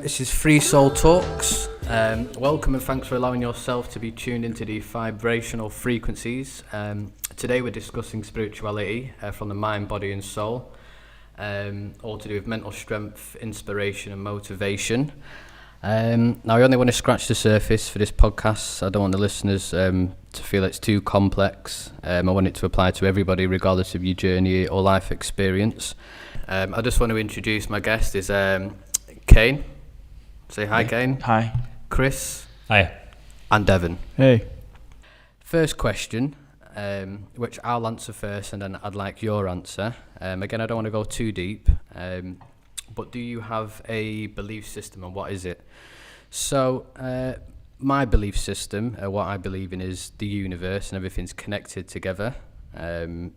This is Free Soul Talks. Welcome and thanks for allowing yourself to be tuned into the vibrational frequencies. Today we're discussing spirituality from the mind, body and soul, all to do with mental strength, inspiration and motivation. Now I only want to scratch the surface for this podcast. I don't want the listeners to feel it's too complex. I want it to apply to everybody regardless of your journey or life experience. I just want to introduce my guest is Kane. Say hi, hey. Kane. Hi. Chris. Hi. And Devon. Hey. First question, which I'll answer first and then I'd like your answer. Again, I don't want to go too deep, but do you have a belief system and what is it? So, my belief system, what I believe in is the universe and everything's connected together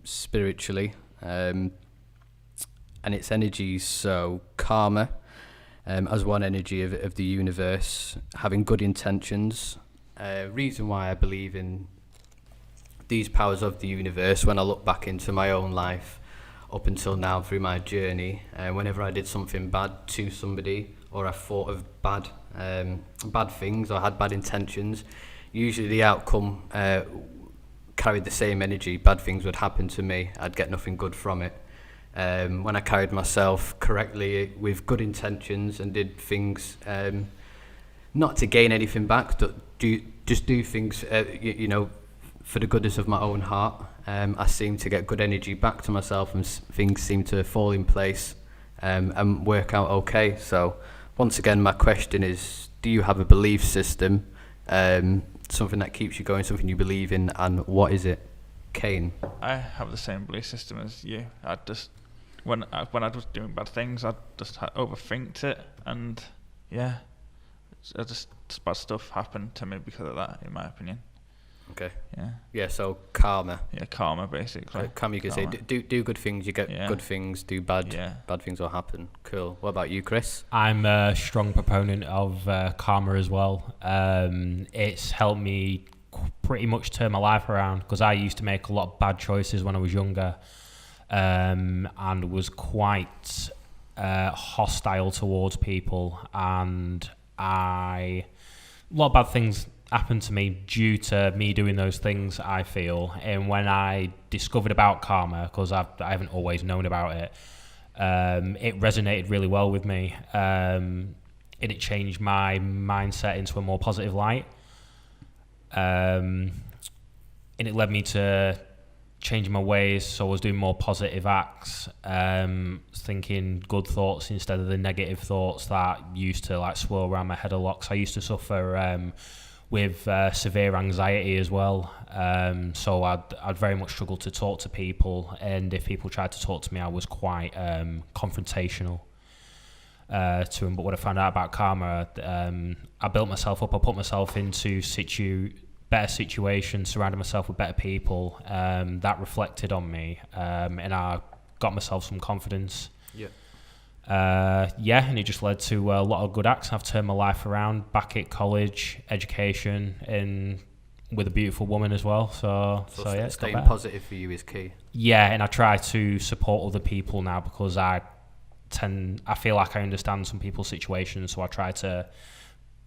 spiritually and its energies. So, karma. As one energy of the universe, having good intentions. Reason why I believe in these powers of the universe, when I look back into my own life up until now through my journey, whenever I did something bad to somebody or I thought of bad things or had bad intentions, usually the outcome carried the same energy. Bad things would happen to me, I'd get nothing good from it. When I carried myself correctly with good intentions and did things not to gain anything back, but just do things for the goodness of my own heart, I seem to get good energy back to myself and things seem to fall in place and work out okay. So once again, my question is, do you have a belief system, something that keeps you going, something you believe in, and what is it? Kane. I have the same belief system as you. I just when I was doing bad things, I just overthinked it, and bad stuff happened to me because of that, in my opinion. Okay. Yeah. Yeah. So karma. Yeah, karma basically. Karma, you could say do good things, you get good things. Do bad things will happen. Cool. What about you, Chris? I'm a strong proponent of karma as well. It's helped me pretty much turn my life around, because I used to make a lot of bad choices when I was younger, and was quite hostile towards people, and a lot of bad things happened to me due to me doing those things, I feel. And when I discovered about karma, because I haven't always known about it, it resonated really well with me, and it changed my mindset into a more positive light. And it led me to change my ways, so I was doing more positive acts, thinking good thoughts instead of the negative thoughts that used to swirl around my head a lot. 'Cause I used to suffer with severe anxiety as well, so I'd very much struggle to talk to people, and if people tried to talk to me, I was quite confrontational to them. But when I found out about karma, I built myself up. I put myself into better situations, surrounded myself with better people. That reflected on me, and I got myself some confidence. And it just led to a lot of good acts. I've turned my life around back at college, education, and with a beautiful woman as well. So staying positive for you is key. Yeah, and I try to support other people now, because I feel like I understand some people's situations, so I try to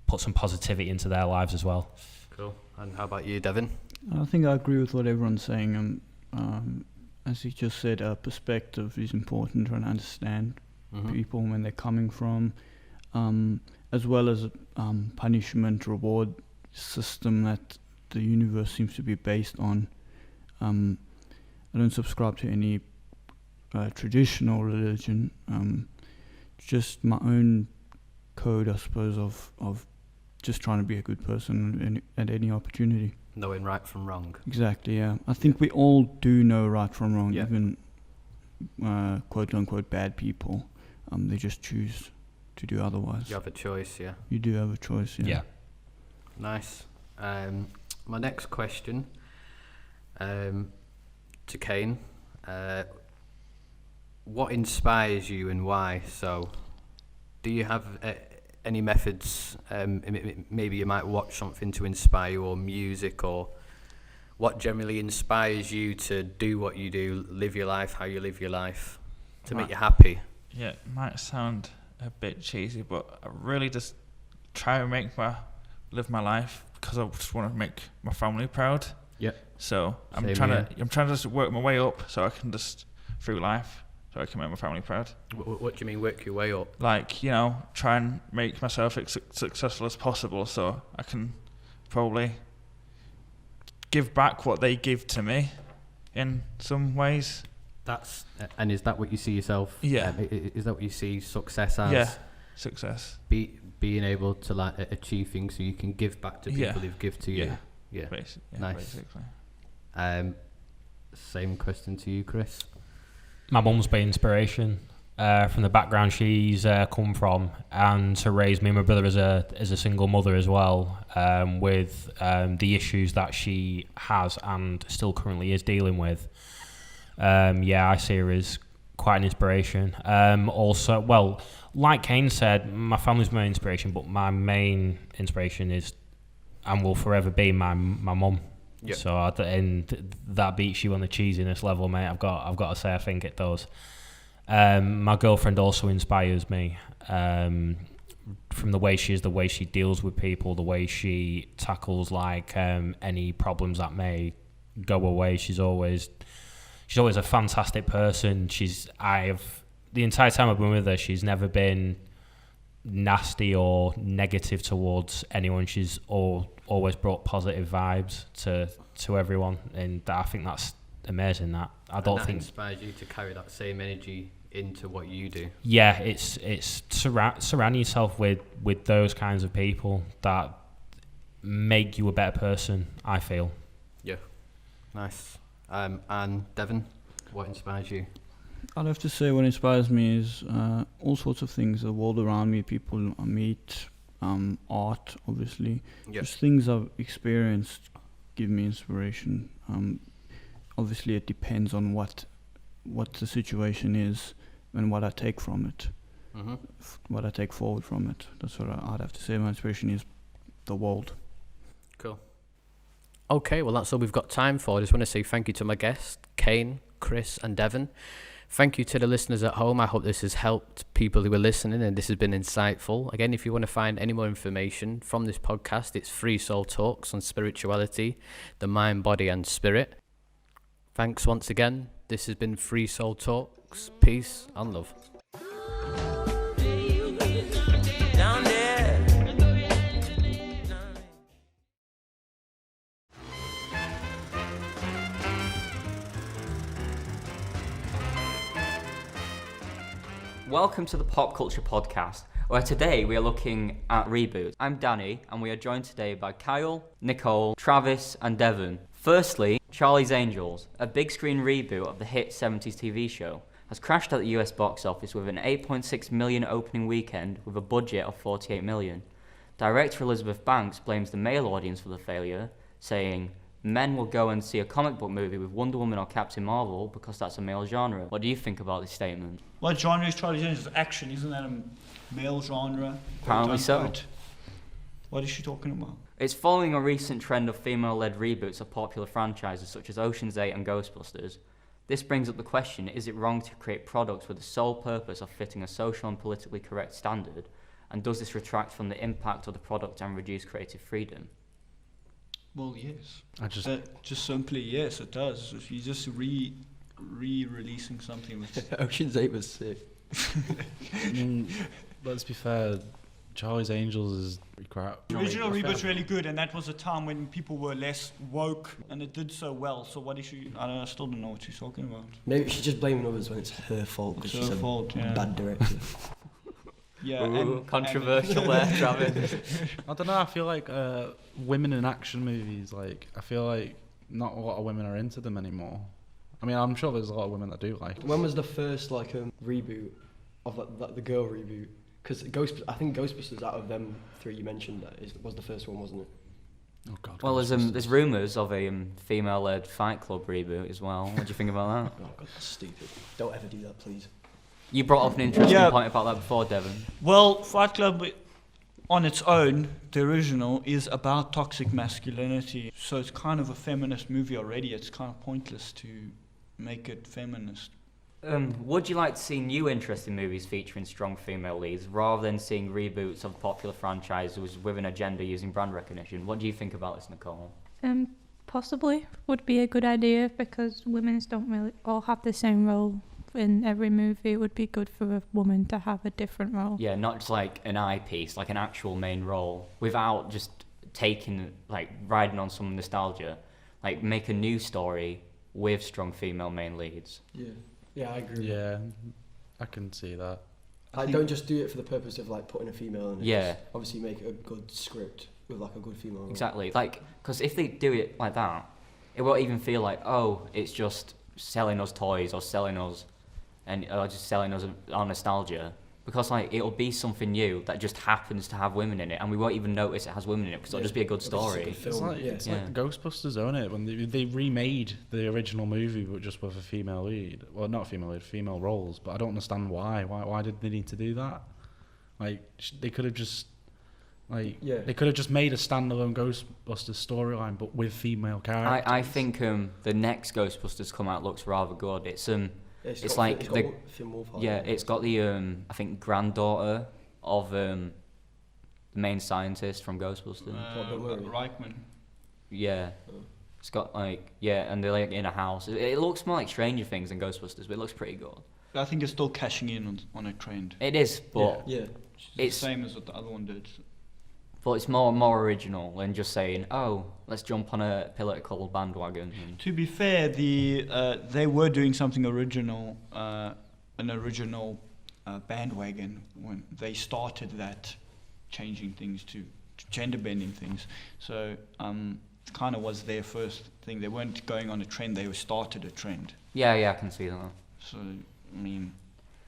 put some positivity into their lives as well. Cool. And how about you, Devon? I think I agree with what everyone's saying. As you just said, perspective is important, trying to understand people when they're coming from, as well as punishment reward system that the universe seems to be based on. I don't subscribe to any traditional religion, just my own code, I suppose, of just trying to be a good person at any opportunity. Knowing right from wrong. Exactly, yeah. I think we all do know right from wrong, even quote-unquote bad people. They just choose to do otherwise. You have a choice, yeah. You do have a choice, yeah. Nice. My next question to Kane. What inspires you and why? So, do you have any methods? Maybe you might watch something to inspire you, or music, or what generally inspires you to do what you do, live your life how you live your life, to make you happy? Yeah, it might sound a bit cheesy, but I really just try and live my life because I just want to make my family proud. Yeah. So I'm Same trying here. to just work my way up so I can just through life so I can make my family proud. What do you mean work your way up? Like, try and make myself as successful as possible so I can probably give back what they give to me in some ways. And is that what you see yourself? Yeah. Is that what you see success as? Yeah, success. Being able to like achieve things so you can give back to people who've give to you. Yeah. Nice. Basically. Same question to you, Chris. My mum's been inspiration from the background she's come from, and to raise me and my brother as a single mother as well, with the issues that she has and still currently is dealing with. I see her as quite an inspiration. Also, well, like Kane said, my family's my inspiration, but my main inspiration is and will forever be my mum. Yep. So and that beats you on the cheesiness level, mate. I've got to say, I think it does. My girlfriend also inspires me from the way she is, the way she deals with people, the way she tackles like any problems that may go away. She's always a fantastic person. The entire time I've been with her, she's never been nasty or negative towards anyone. She's always brought positive vibes to everyone, and I think that's amazing. That inspires you to carry that same energy into what you do. Yeah, it's surround yourself with those kinds of people that make you a better person, I feel. Yeah, nice. And Devon, what inspires you? I'd have to say what inspires me is all sorts of things, the world around me, people I meet, art, obviously. Yep. Just things I've experienced give me inspiration. Obviously, it depends on what the situation is and what I take from it, what I take forward from it. That's what I'd have to say. My inspiration is the world. Cool. Okay, well, that's all we've got time for. I just want to say thank you to my guests, Kane, Chris and Devon. Thank you to the listeners at home. I hope this has helped people who are listening and this has been insightful. Again, if you want to find any more information from this podcast, it's Free Soul Talks on spirituality, the mind, body and spirit. Thanks once again. This has been Free Soul Talks. Peace and love. Welcome to the Pop Culture Podcast, where today we are looking at reboots. I'm Danny, and we are joined today by Kyle, Nicole, Travis, and Devon. Firstly, Charlie's Angels, a big screen reboot of the hit 70s TV show, has crashed at the US box office with an 8.6 million opening weekend with a budget of 48 million. Director Elizabeth Banks blames the male audience for the failure, saying, "Men will go and see a comic book movie with Wonder Woman or Captain Marvel because that's a male genre." What do you think about this statement? What genre is Charlie's Angels? Action, isn't that a male genre? Apparently so. What is she talking about? It's following a recent trend of female-led reboots of popular franchises such as Ocean's 8 and Ghostbusters. This brings up the question, is it wrong to create products with the sole purpose of fitting a social and politically correct standard? And does this retract from the impact of the product and reduce creative freedom? Well, yes. Just simply yes, it does. If you're just re-releasing something with Ocean's 8 was sick. I mean, let's be fair, Charlie's Angels is pretty crap. The original reboot's really good, and that was a time when people were less woke, and it did so well. So what is she? I still don't know what she's talking about. Maybe she's just blaming others when it's her fault because she's a bad director. Yeah, Ooh, controversial there, Travis. I don't know. I feel like women in action movies, I feel like not a lot of women are into them anymore. I mean, I'm sure there's a lot of women that do like them. When was the first reboot of the girl reboot? Because I think Ghostbusters, out of them three you mentioned, was the first one, wasn't it? Oh God. Well, there's rumours of a female-led Fight Club reboot as well. What do you think about that? Oh God, that's stupid. Don't ever do that, please. You brought up an interesting point about that before, Devon. Well, Fight Club, on its own, the original, is about toxic masculinity. So it's kind of a feminist movie already. It's kind of pointless to make it feminist. Would you like to see new interesting movies featuring strong female leads rather than seeing reboots of popular franchises with an agenda using brand recognition? What do you think about this, Nicole? Possibly would be a good idea because women don't really all have the same role in every movie. It would be good for a woman to have a different role. Yeah, not just like an eyepiece, like an actual main role, without just riding on some nostalgia. Like, make a new story with strong female main leads. Yeah, I agree. Yeah, I can see that. I don't just do it for the purpose of like putting a female in it. Yeah. Just obviously make a good script with like a good female role. Exactly. Like, because if they do it like that, it won't even feel like, oh, it's just selling us toys or selling us our nostalgia. Because like it'll be something new that just happens to have women in it, and we won't even notice it has women in it because it'll just be a good story. It's like Ghostbusters own it when they remade the original movie but just with a female lead. Well, not a female lead, female roles. But I don't understand why. Why did they need to do that? Like they could have just they could have just made a standalone Ghostbusters storyline but with female characters. I think the next Ghostbusters come out looks rather good. It's got the I think granddaughter of the main scientist from Ghostbusters. Reichman. Yeah. It's got and they're like in a house. It looks more like Stranger Things than Ghostbusters, but it looks pretty good. I think it's still cashing in on a trend. It is, but yeah. It's the same as what the other one did. But it's more original than just saying, oh, let's jump on a political bandwagon. To be fair, they were doing something original, an original bandwagon when they started that, changing things to gender bending things. So it kind of was their first thing. They weren't going on a trend, they started a trend. Yeah, I can see that. So, I mean...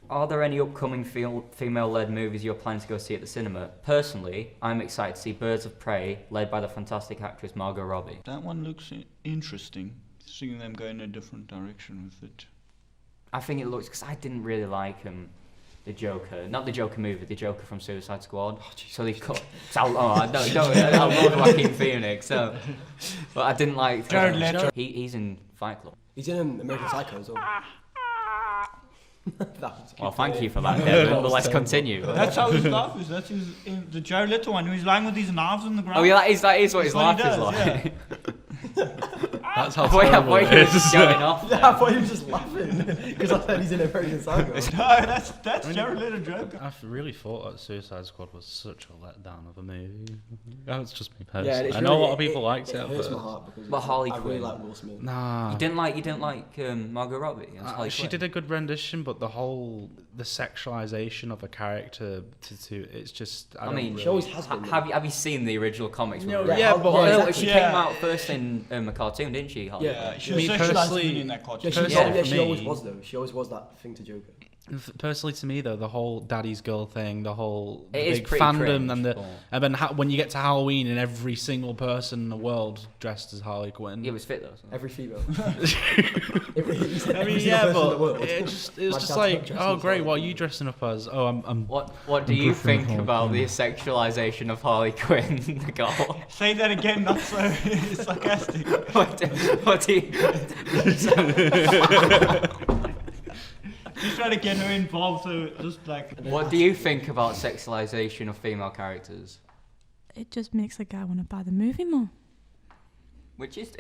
Are there any upcoming female-led movies you're planning to go see at the cinema? Personally, I'm excited to see Birds of Prey, led by the fantastic actress Margot Robbie. That one looks interesting, seeing them go in a different direction with it. I think it looks... because I didn't really like the Joker. Not the Joker movie, the Joker from Suicide Squad. So they cut... I love Joaquin Phoenix, so... But I didn't like... Jared Leto. He's in Fight Club. He's in American Psycho as well. Well, thank you for that, Devin, but let's continue. That's how his laugh is. That's the Jared Leto one. He's lying with his knives on the ground. Oh yeah, that is what his laugh is like. That's how I thought he was just going off. Yeah, I thought he was just laughing because I said he's in American Psycho. No, that's Jared Leto joke. I really thought that Suicide Squad was such a letdown of a movie. That's just me personally. Yeah, I know a lot of people liked it. It hurts my heart because But Harley I really Quinn. like Will Smith. Nah. You didn't like Margot Robbie? She did a good rendition, but the sexualization of a character to it's just. I mean, she always has been. Have you seen the original comics? She came out first in a cartoon, didn't she? Harley Yeah, Quinn? She was sexualized in that cartoon. She always was though. She always was that thing to Joker. Personally, to me though, the whole daddy's girl thing, the whole big fandom, cringe, and then when you get to Halloween and every single person in the world dressed as Harley Quinn. It was fit though. Every female. I mean, yeah, but it was just like, oh great, what are you dressing up as? Oh, I'm. What do you think about the sexualization of Harley Quinn, Nicole? Say that again, not so sarcastic. What do you? Just trying to get her involved, so just like... What do you think about sexualization of female characters? It just makes a guy want to buy the movie more. Which is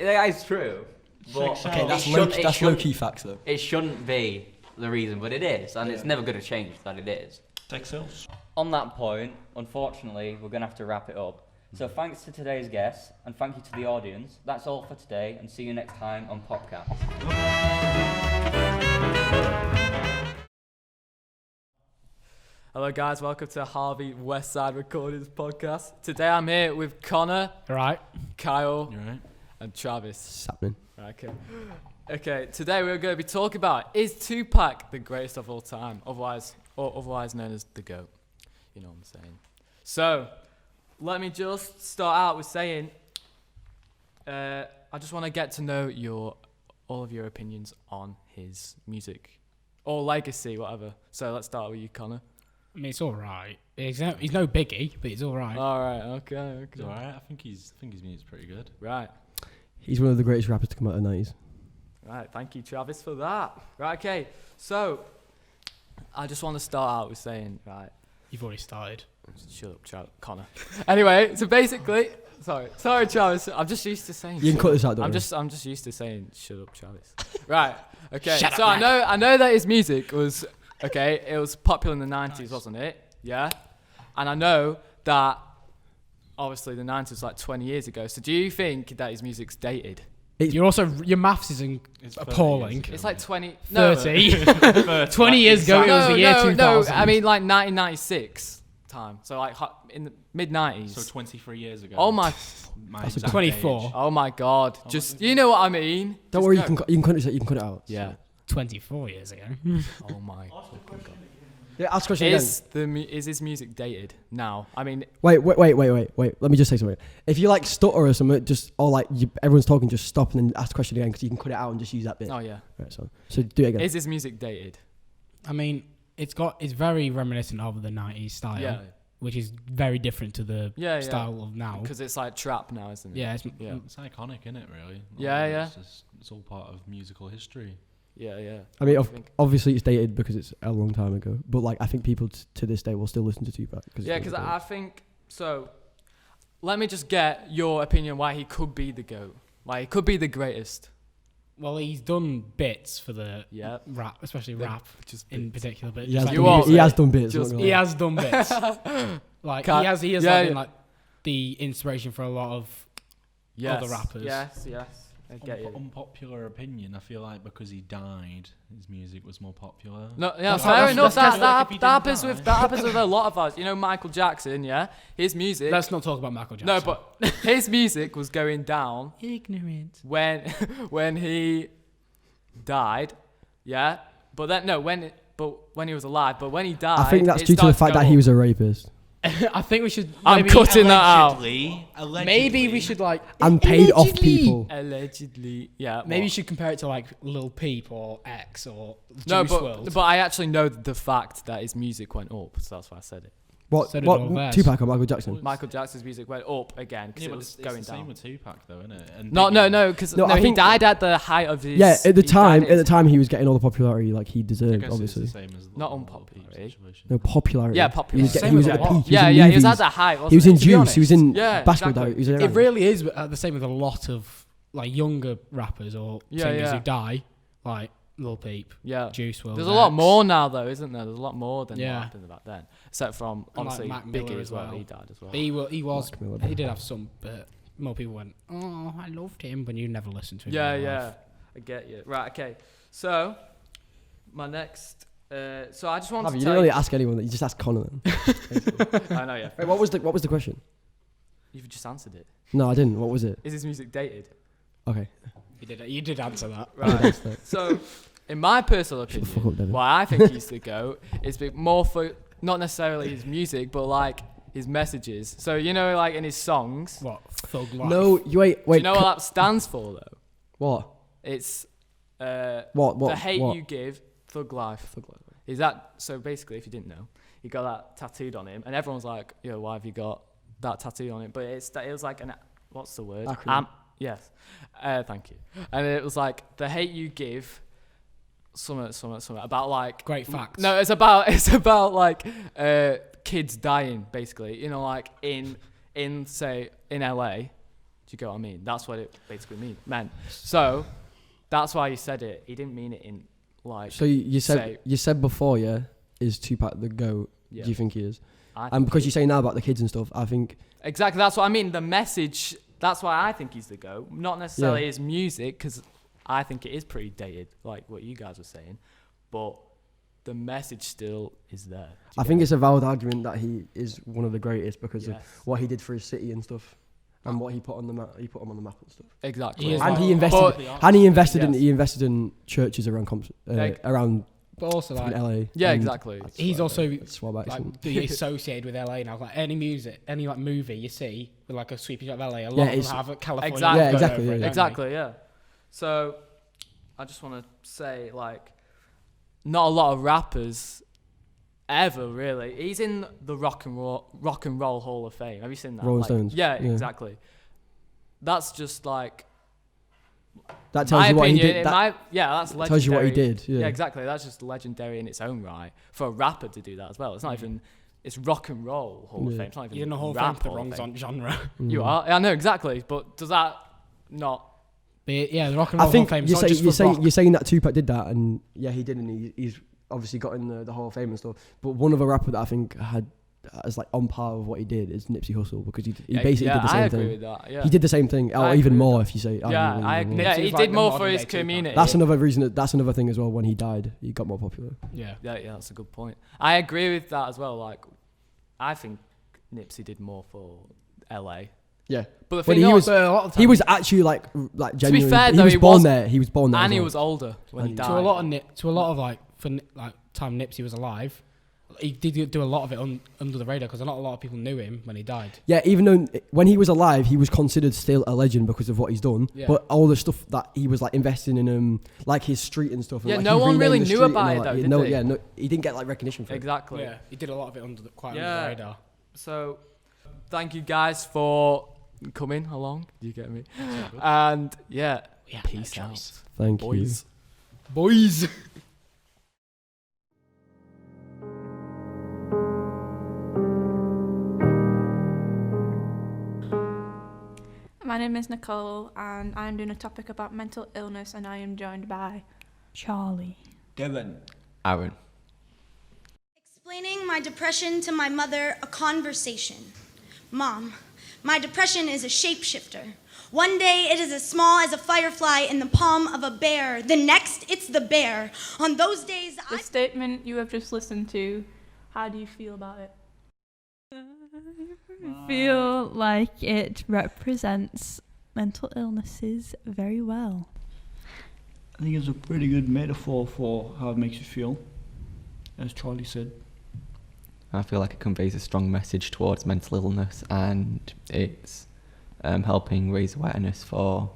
true. But Okay, that's low-key facts though. It shouldn't be the reason, but it is, and it's never going to change that it is. Sex sells. On that point, unfortunately, we're going to have to wrap it up. So thanks to today's guests, and thank you to the audience. That's all for today, and see you next time on Popcast. Hello guys, welcome to Harvey Westside Recordings podcast. Today I'm here with Connor, Right. Kyle, Right. and Travis. What's happening? Okay, today we're going to be talking about, is Tupac the greatest of all time, otherwise known as the GOAT? You know what I'm saying. So, let me just start out with saying, I just want to get to know all of your opinions on his music, or legacy, whatever. So let's start with you, Connor. I mean, it's all right. He's no biggie, but it's all right. All right, okay. He's all right. I think his music's pretty good. Right. He's one of the greatest rappers to come out of the 90s. Right, thank you, Travis, for that. Right, okay. So, I just want to start out with saying, right. You've already started. Shut up, Connor. Anyway, so basically, sorry, Travis. I'm just used to saying. You can cut this out. Don't I'm worry. just used to saying, shut up, Travis. Right. Okay. Shut so up, I know that his music was okay. It was popular in the 90s, wasn't it? Yeah. And I know that obviously the 90s was like 20 years ago. So do you think that his music's dated? You're also your maths is appalling. It's like 20. No. 30. 20 years ago, it was the year 2000. No, I mean like 1996 time. So like in the mid 90s. So 23 years ago. Oh my. That's 24. Age. Oh my God. Just you know what I mean. Don't Just worry, go. you can cut it out. Yeah. 24 years ago. Oh my. Yeah, ask a question again. Is his music dated now? I mean, Wait. Let me just say something. If you like stutter or something, everyone's talking, just stop and then ask the question again because you can cut it out and just use that bit. oh yeah. Right, so do it again. Is his music dated? I mean, it's very reminiscent of the 90s style, Yeah. which is very different to the Yeah, style of now. Because it's like trap now, isn't it? Yeah, It's iconic, isn't it? Really. Yeah. It's all part of musical history. Yeah. I mean, What do you think? obviously it's dated because it's a long time ago, but like I think people to this day will still listen to Tupac. Yeah, because I think so. Let me just get your opinion why he could be the GOAT. Why he could be the greatest. Well, he's done bits for the Yeah. rap, especially rap Just in particular. But he just has, like- done, are he has done bits. just- not gonna he lie. has done bits. Like Can't- he has yeah, like, yeah. been, like the inspiration for a lot of other rappers. Yes. I get you. Unpopular opinion. I feel like because he died, his music was more popular. No, yeah, That's fair not- enough. that's- That happens with a lot of us. You know, Michael Jackson. Yeah, his music. Let's not talk about Michael Jackson. No, but his music was going down ignorant. when he died. Yeah, but then when he was alive. But when he died, I think that's it due to the started fact go that he up. was a rapist I think we should. I'm maybe- cutting that out. Allegedly. Maybe we should like and paid off allegedly. people. Allegedly, yeah. Maybe you what? should compare it to like Lil Peep or X or No, Juice but WRLD. I actually know the fact that his music went up, so that's why I said it. What? So did all theirs. Tupac or Michael Jackson? Michael Jackson's music went up again because Yeah, it but was it's going the same down. with Tupac, though, isn't it? And No, Biggie. because No, I he think- died at the height of his. Yeah, at the he died time, he was getting all the popularity like he I deserved, guess obviously. it's the same as Not the unpopularity. situation. No popularity. Yeah, He popular. was, Same he was with at the what? peak. He was Yeah, in he was movies. at the height. Wasn't He was in To be Juice. honest. He was in Yeah, Basketball exactly. Diaries. He was It around. really is the same with a lot of like younger rappers or Yeah, singers yeah. who die, like Lil Peep, Yeah. Juice WRLD. There's a lot X. more now, though, isn't there? There's a lot more than Yeah. what happened back then. Except from, And, like, honestly, Mac Miller Biggie as as well. well. He died as well. He was. Mac Miller. He did have some, but more people went, "Oh, I loved him," but you never listened to him. Yeah, in your yeah. life. I get you. Right, okay. So, my next... so I just wanted Harvey, to you tell didn't really ask anyone. You just asked Connor. Then. I know, yeah. Wait, what was the question? You've just answered it. No, I didn't. What was it? Is his music dated? Okay. You did answer that. Right. So, in my personal Shut the fuck up, opinion, Devin. why I think he's the GOAT is more for not necessarily his music, but like his messages. So you know, like in his songs. What Thug Life? No, you wait. Do you know what that stands for though? What? It's What? the hate what? you give, Thug Life. Is that so? Basically, if you didn't know, he got that tattooed on him, and everyone's like, "Yo, why have you got that tattooed on it?" But it was like what's the word? Acronym. Yes. Thank you. And it was like the hate you give. Something about like Great facts. No, it's about like kids dying basically. You know, like in say in LA. Do you get what I mean? That's what it basically meant. So that's why he said it. He didn't mean it in like. So you said before, yeah, is Tupac the GOAT? Yeah. Do you think he is? I And think because he- you say now about the kids and stuff, I think Exactly. That's what I mean. The message. That's why I think he's the GOAT. Not necessarily his music, because I think it is pretty dated, like what you guys were saying. But the message still is there. I think it's a valid argument that he is one of the greatest because of Yes. what he did for his city and stuff, and what he put on the map. He put him on the map and stuff. Exactly. He is And like- he invested. But- And he invested in. Yes. He invested in churches around around But also like LA. Yeah, and exactly. that's he's like also a swab accent. like be associated with LA now. Like any like movie you see with like a sweeping shot of LA, a lot Yeah, of them it's- have a California. Exactly. Yeah, logo exactly, over it, yeah, don't Exactly, yeah. So, I just want to say, like, not a lot of rappers ever really. He's in the Rock and Roll Hall of Fame. Have you seen that? Rolling Like, Stones. Yeah, Yeah. exactly. That's just like That tells my you what he opinion, did. That that's legendary. tells you what he did. Yeah, exactly. That's just legendary in its own right for a rapper to do that as well. It's not even. It's rock and roll Hall of Yeah. Fame. It's not even You're in the Hall of Fame rap for the Hall of wrong Fame. genre. You are. I know exactly. But does that not? Yeah, the Rock and Roll I think Hall of Fame. you're, Not just for rock. you're saying that Tupac did that, and yeah, he did, and he's obviously got in the Hall of Fame and stuff. But one other rapper that I think had as like on par with what he did is Nipsey Hussle, because he basically did the same I thing. agree with that. Yeah. He did the same thing, I or even agree with more that. if you say. Yeah, he was like did the more for modern his day Tupac. community. That's another reason. That's another thing as well. When he died, he got more popular. Yeah. Yeah, that's a good point. I agree with that as well. Like, I think Nipsey did more for LA. Yeah, But the But thing he was, he was actually like genuinely. fair, he though, was he born was- there. He was born there, and as he well. was older when he And died. To a lot of like time Nipsey was alive, he did do a lot of it under the radar because not a lot of people knew him when he died. Yeah, even though when he was alive, he was considered still a legend because of what he's done. Yeah. But all the stuff that he was like investing in, like his street and stuff. And, Yeah, like, no he one really renamed the knew street about and it all though, that. did no, they? Yeah, no, he didn't get like recognition for it. Exactly. Yeah, he did a lot of it under the Yeah. radar. So, thank you guys for coming along. Do you get me? And yeah, peace out, Thank you. boys. Boys. My name is Nicole, and I'm doing a topic about mental illness, and I am joined by Charlie. Devon. Aaron. Explaining my depression to my mother, a conversation. Mom, my depression is a shapeshifter. One day it is as small as a firefly in the palm of a bear. The next, it's the bear. On those days, The statement you have just listened to, how do you feel about it? I feel like it represents mental illnesses very well. I think it's a pretty good metaphor for how it makes you feel, as Charlie said. I feel like it conveys a strong message towards mental illness, and it's helping raise awareness for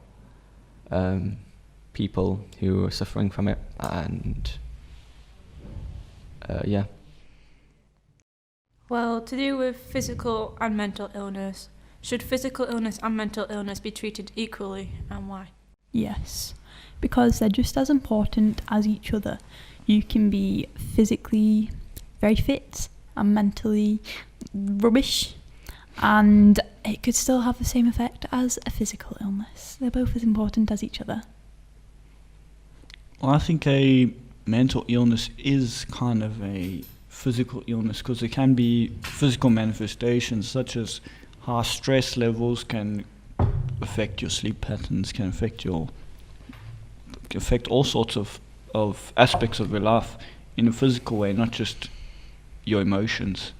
people who are suffering from it, and yeah. Well, to do with physical and mental illness, should physical illness and mental illness be treated equally, and why? Yes, because they're just as important as each other. You can be physically very fit and mentally rubbish, and it could still have the same effect as a physical illness. They're both as important as each other. Well, I think a mental illness is kind of a physical illness because there can be physical manifestations such as high stress levels can affect your sleep patterns, can affect all sorts of aspects of your life in a physical way, not just your emotions.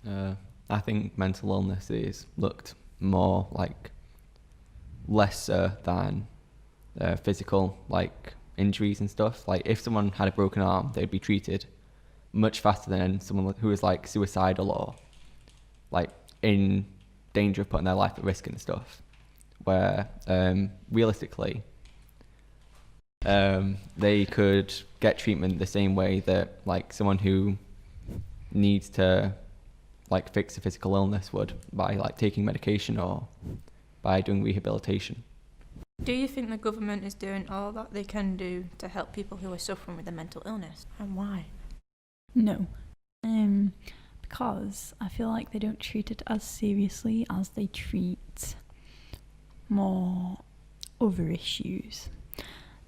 I think mental illness is looked more like lesser than physical, like injuries and stuff. Like if someone had a broken arm, they'd be treated much faster than someone who was like suicidal or like in danger of putting their life at risk and stuff. Where realistically, they could get treatment the same way that like someone who needs to like fix a physical illness would, by like taking medication or by doing rehabilitation. Do you think the government is doing all that they can do to help people who are suffering with a mental illness, and why? No. Because I feel like they don't treat it as seriously as they treat more other issues.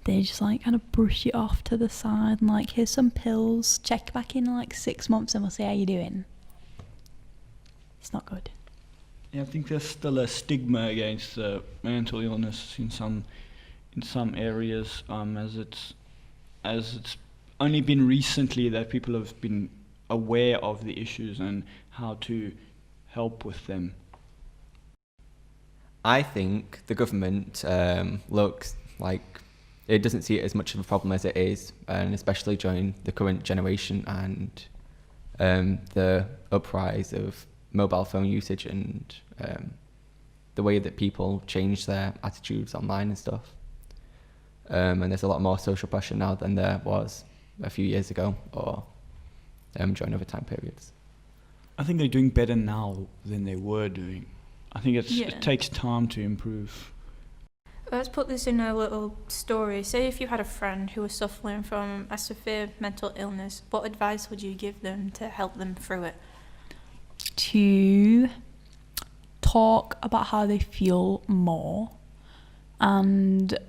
They just like kind of brush it off to the side and like, here's some pills, check back in like 6 months and we'll see how you're doing. It's not good. Yeah, I think there's still a stigma against mental illness in some areas, as it's only been recently that people have been aware of the issues and how to help with them. I think the government looks like it doesn't see it as much of a problem as it is, and especially during the current generation and the uprise of mobile phone usage and the way that people change their attitudes online and stuff. And there's a lot more social pressure now than there was a few years ago or during other time periods. I think they're doing better now than they were doing. I think it takes time to improve. Let's put this in a little story. Say if you had a friend who was suffering from a severe mental illness, what advice would you give them to help them through it? To talk about how they feel more and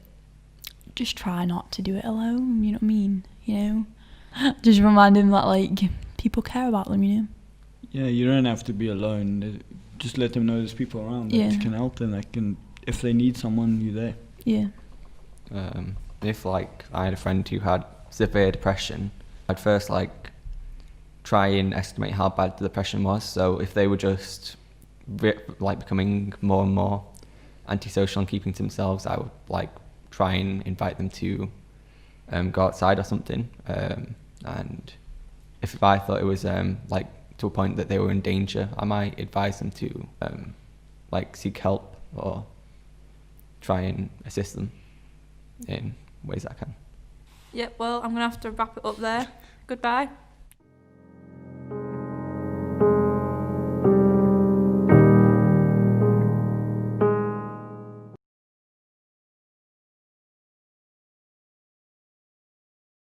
just try not to do it alone, you know what I mean? You know? Just remind them that, like, people care about them, you know? Yeah, you don't have to be alone. Just let them know there's people around that can help them, that can, if they need someone, you're there. Yeah. If like I had a friend who had severe depression, I'd first like try and estimate how bad the depression was. So if they were just like becoming more and more antisocial and keeping to themselves, I would like try and invite them to go outside or something. And if I thought it was like to a point that they were in danger, I might advise them to like seek help or try and assist them in ways I can. Yep, well, I'm going to have to wrap it up there. Goodbye.